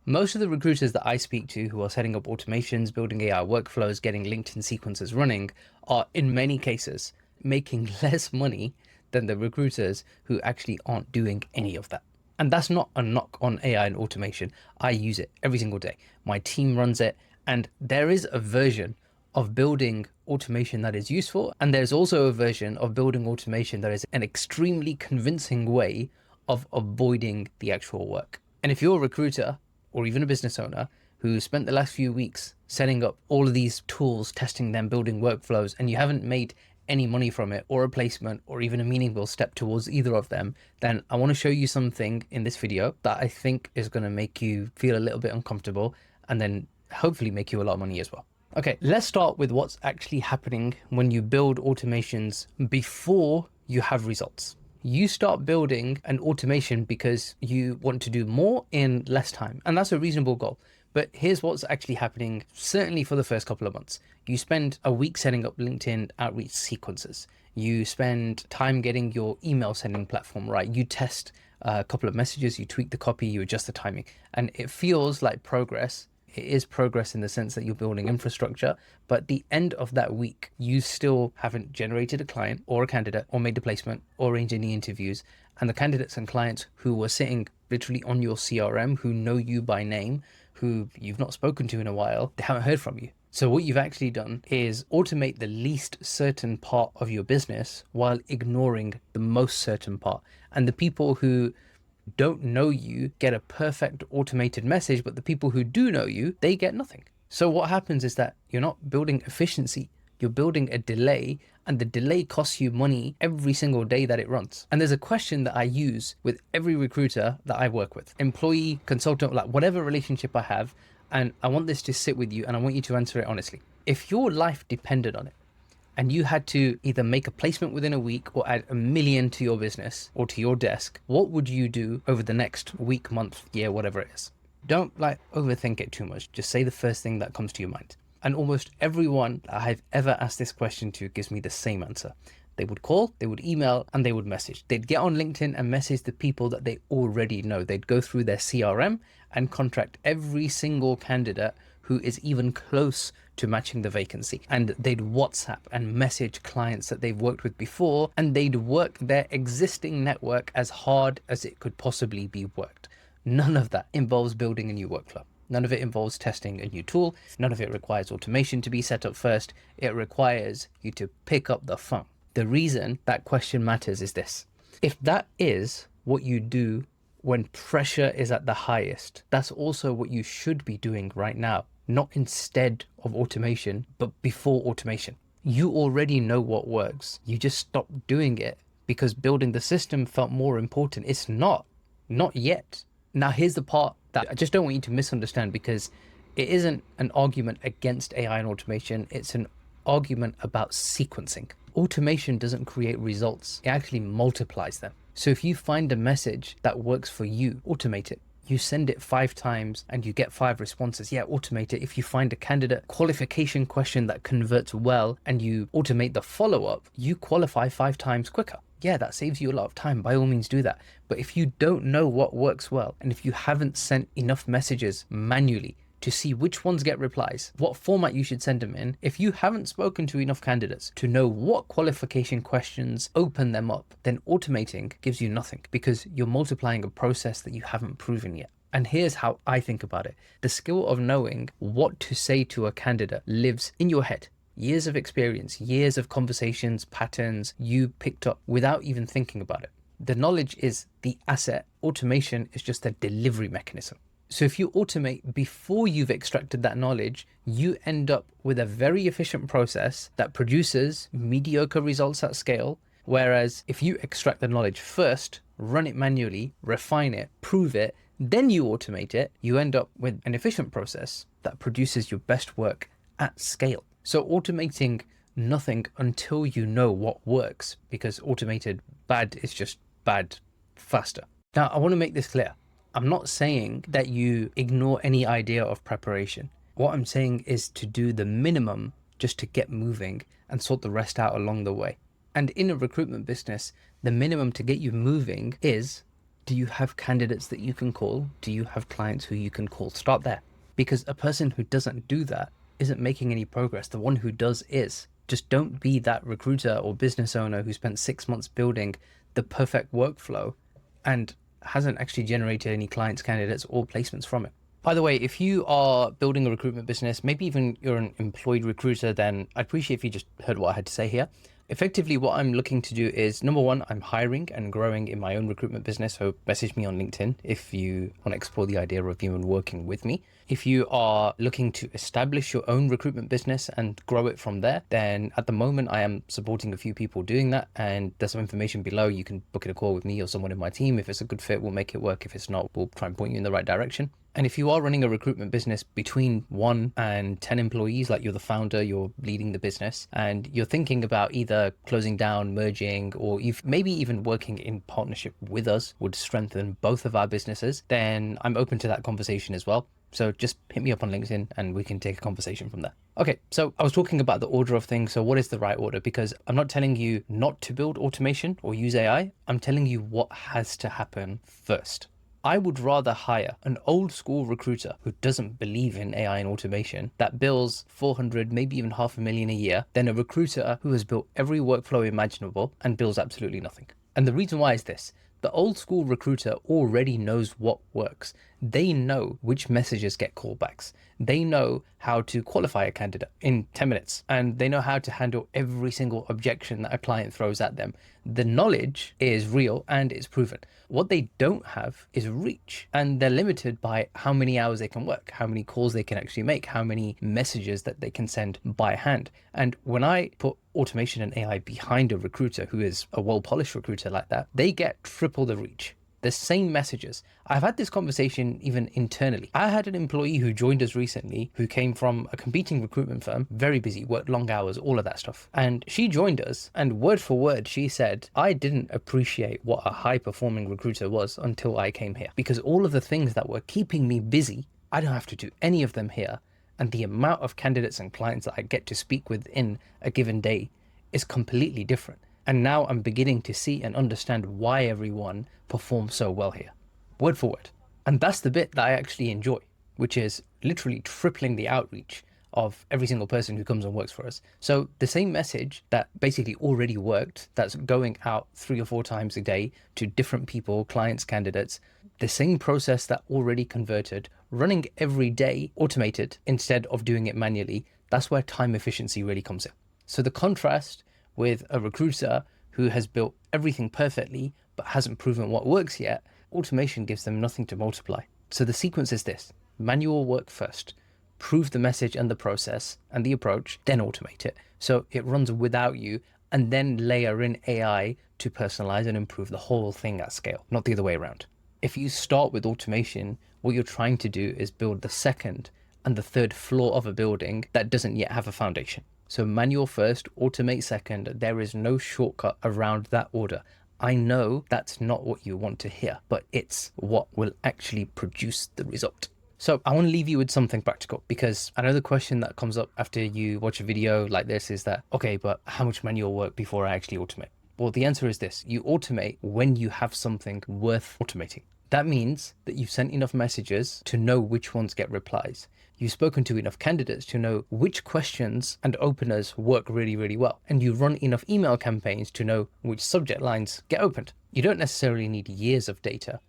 Most of the recruiters that I speak to who are setting up automations, building AI workflows, getting LinkedIn sequences running are in many cases making less money than the recruiters who actually aren't doing any of that. And that's not a knock on AI and automation. I use it every single day. My team runs it, and there is a version of building automation that is useful. And there's also a version of building automation that is an extremely convincing way of avoiding the actual work. And if you're a recruiter or even a business owner who spent the last few weeks setting up all of these tools, testing them, building workflows, and you haven't made any money from it or a placement or even a meaningful step towards either of them, then I want to show you something in this video that I think is going to make you feel a little bit uncomfortable and then hopefully make you a lot of money as well. Okay, let's start with what's actually happening when you build automations before you have results. You start building an automation because you want to do more in less time, and that's a reasonable goal. But here's what's actually happening, certainly for the first couple of months. You spend a week setting up LinkedIn outreach sequences. You spend time getting your email sending platform right. You test a couple of messages, you tweak the copy, you adjust the timing, and it feels like progress. It is progress in the sense that you're building infrastructure, but at the end of that week, you still haven't generated a client or a candidate or made a placement or arranged any interviews. And the candidates and clients who were sitting literally on your CRM, who know you by name, who you've not spoken to in a while, they haven't heard from you. So what you've actually done is automate the least certain part of your business while ignoring the most certain part. And the people who don't know you get a perfect automated message, but the people who do know you, they get nothing. So what happens is that you're not building efficiency, you're building a delay, and the delay costs you money every single day that it runs. And there's a question that I use with every recruiter that I work with, employee, consultant, like whatever relationship I have, and I want this to sit with you and I want you to answer it honestly. If your life depended on it, and you had to either make a placement within a week or add 1 million to your business or to your desk, what would you do over the next week, month, year, whatever it is? Don't overthink it too much. Just say the first thing that comes to your mind. And almost everyone that I've ever asked this question to gives me the same answer. They would call, they would email, and they would message. They'd get on LinkedIn and message the people that they already know. They'd go through their CRM and contract every single candidate who is even close to matching the vacancy. And they'd WhatsApp and message clients that they've worked with before, and they'd work their existing network as hard as it could possibly be worked. None of that involves building a new workflow. None of it involves testing a new tool. None of it requires automation to be set up first. It requires you to pick up the phone. The reason that question matters is this. If that is what you do when pressure is at the highest, that's also what you should be doing right now. Not instead of automation, but before automation. You already know what works. You just stopped doing it because building the system felt more important. It's not yet. Now, here's the part that I just don't want you to misunderstand, because it isn't an argument against AI and automation. It's an argument about sequencing. Automation doesn't create results. It actually multiplies them. So if you find a message that works for you, automate it. You send it 5 times and you get 5 responses. Yeah, automate it. If you find a candidate qualification question that converts well and you automate the follow-up, you qualify 5 times quicker. Yeah, that saves you a lot of time. By all means, do that. But if you don't know what works well, and if you haven't sent enough messages manually to see which ones get replies, what format you should send them in, if you haven't spoken to enough candidates to know what qualification questions open them up, then automating gives you nothing, because you're multiplying a process that you haven't proven yet. And here's how I think about it. The skill of knowing what to say to a candidate lives in your head. Years of experience, years of conversations, patterns you picked up without even thinking about it. The knowledge is the asset. Automation is just a delivery mechanism. So if you automate before you've extracted that knowledge, you end up with a very efficient process that produces mediocre results at scale. Whereas if you extract the knowledge first, run it manually, refine it, prove it, then you automate it, you end up with an efficient process that produces your best work at scale. So automating nothing until you know what works, because automated bad is just bad faster. Now, I want to make this clear. I'm not saying that you ignore any idea of preparation. What I'm saying is to do the minimum just to get moving and sort the rest out along the way. And in a recruitment business, the minimum to get you moving is Do you have candidates that you can call? Do you have clients who you can call? Start there. Because a person who doesn't do that isn't making any progress. The one who does is. Just don't be that recruiter or business owner who spent 6 months building the perfect workflow and hasn't actually generated any clients, candidates, or placements from it. By the way, if you are building a recruitment business, maybe even you're an employed recruiter, then I'd appreciate if you just heard what I had to say here. Effectively, what I'm looking to do is number one, I'm hiring and growing in my own recruitment business. So message me on LinkedIn if you want to explore the idea of even working with me. If you are looking to establish your own recruitment business and grow it from there, then at the moment I am supporting a few people doing that. And there's some information below. You can book in a call with me or someone in my team. If it's a good fit, we'll make it work. If it's not, we'll try and point you in the right direction. And if you are running a recruitment business between 1 and 10 employees, like you're the founder, you're leading the business, and you're thinking about either closing down, merging, or maybe even working in partnership with us would strengthen both of our businesses, then I'm open to that conversation as well. So just hit me up on LinkedIn and we can take a conversation from there. Okay, so I was talking about the order of things. So what is the right order? Because I'm not telling you not to build automation or use AI. I'm telling you what has to happen first. I would rather hire an old school recruiter who doesn't believe in AI and automation that bills 400, maybe even $500,000 a year, than a recruiter who has built every workflow imaginable and bills absolutely nothing. And the reason why is this. The old school recruiter already knows what works. They know which messages get callbacks. They know how to qualify a candidate in 10 minutes, and they know how to handle every single objection that a client throws at them. The knowledge is real and it's proven. What they don't have is reach, and they're limited by how many hours they can work, how many calls they can actually make, how many messages that they can send by hand. And when I put automation and AI behind a recruiter who is a well-polished recruiter like that, they get triple the reach. The same messages. I've had this conversation even internally. I had an employee who joined us recently who came from a competing recruitment firm, very busy, worked long hours, all of that stuff. And she joined us, and word for word, she said, I didn't appreciate what a high performing recruiter was until I came here, because all of the things that were keeping me busy, I don't have to do any of them here. And the amount of candidates and clients that I get to speak with in a given day is completely different. And now I'm beginning to see and understand why everyone performs so well here, word for word. And that's the bit that I actually enjoy, which is literally tripling the outreach of every single person who comes and works for us. So the same message that basically already worked, that's going out 3 or 4 times a day to different people, clients, candidates, the same process that already converted, running every day, automated instead of doing it manually. That's where time efficiency really comes in. So the contrast with a recruiter who has built everything perfectly but hasn't proven what works yet, automation gives them nothing to multiply. So the sequence is this: manual work first, prove the message and the process and the approach, then automate it so it runs without you, and then layer in AI to personalize and improve the whole thing at scale, not the other way around. If you start with automation, what you're trying to do is build the second and the third floor of a building that doesn't yet have a foundation. So manual first, automate second. There is no shortcut around that order. I know that's not what you want to hear, but it's what will actually produce the result. So I want to leave you with something practical, because I know the question that comes up after you watch a video like this is that, okay, but how much manual work before I actually automate? Well, the answer is this: you automate when you have something worth automating. That means that you've sent enough messages to know which ones get replies. You've spoken to enough candidates to know which questions and openers work really, really well. And you run enough email campaigns to know which subject lines get opened. You don't necessarily need years of data.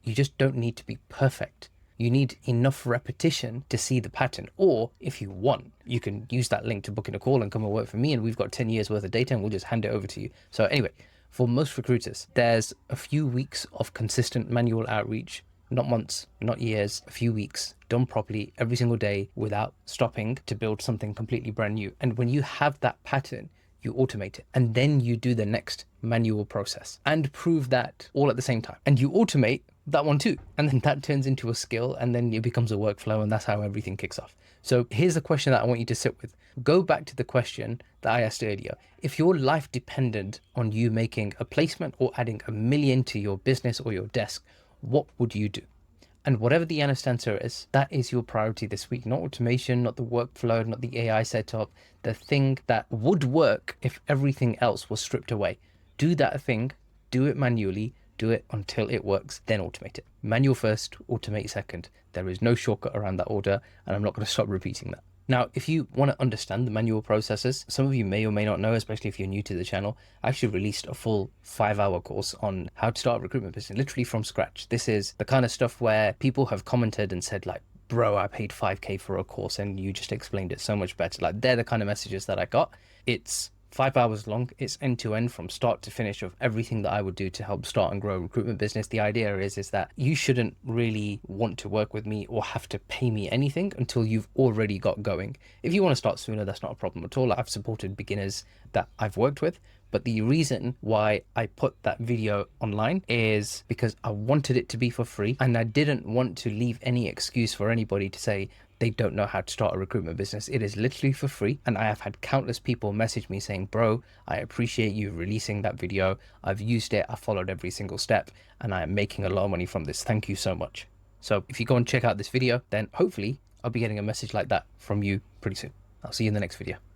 You just don't need to be perfect. You need enough repetition to see the pattern. Or if you want, you can use that link to book in a call and come and work for me, and we've got 10 years worth of data and we'll just hand it over to you. So anyway, for most recruiters, there's a few weeks of consistent manual outreach, not months, not years, a few weeks, done properly every single day without stopping to build something completely brand new. And when you have that pattern, you automate it, and then you do the next manual process and prove that all at the same time. And you automate that one too. And then that turns into a skill, and then it becomes a workflow, and that's how everything kicks off. So here's the question that I want you to sit with. Go back to the question that I asked earlier. If your life depended on you making a placement or adding $1 million to your business or your desk, what would you do? And whatever the honest answer is, that is your priority this week. Not automation, not the workflow, not the AI setup, the thing that would work if everything else was stripped away. Do that thing, do it manually, do it until it works, then automate it. Manual first, automate second. There is no shortcut around that order, and I'm not going to stop repeating that. Now, if you want to understand the manual processes, some of you may or may not know, especially if you're new to the channel, I actually released a full 5-hour course on how to start a recruitment business, literally from scratch. This is the kind of stuff where people have commented and said like, bro, I paid 5K for a course and you just explained it so much better. Like, they're the kind of messages that I got. It's 5 hours long. It's end to end from start to finish of everything that I would do to help start and grow a recruitment business. The idea is that you shouldn't really want to work with me or have to pay me anything until you've already got going. If you want to start sooner, that's not a problem at all. I've supported beginners that I've worked with. But the reason why I put that video online is because I wanted it to be for free, and I didn't want to leave any excuse for anybody to say they don't know how to start a recruitment business. It is literally for free. And I have had countless people message me saying, bro, I appreciate you releasing that video. I've used it. I followed every single step and I am making a lot of money from this. Thank you so much. So if you go and check out this video, then hopefully I'll be getting a message like that from you pretty soon. I'll see you in the next video.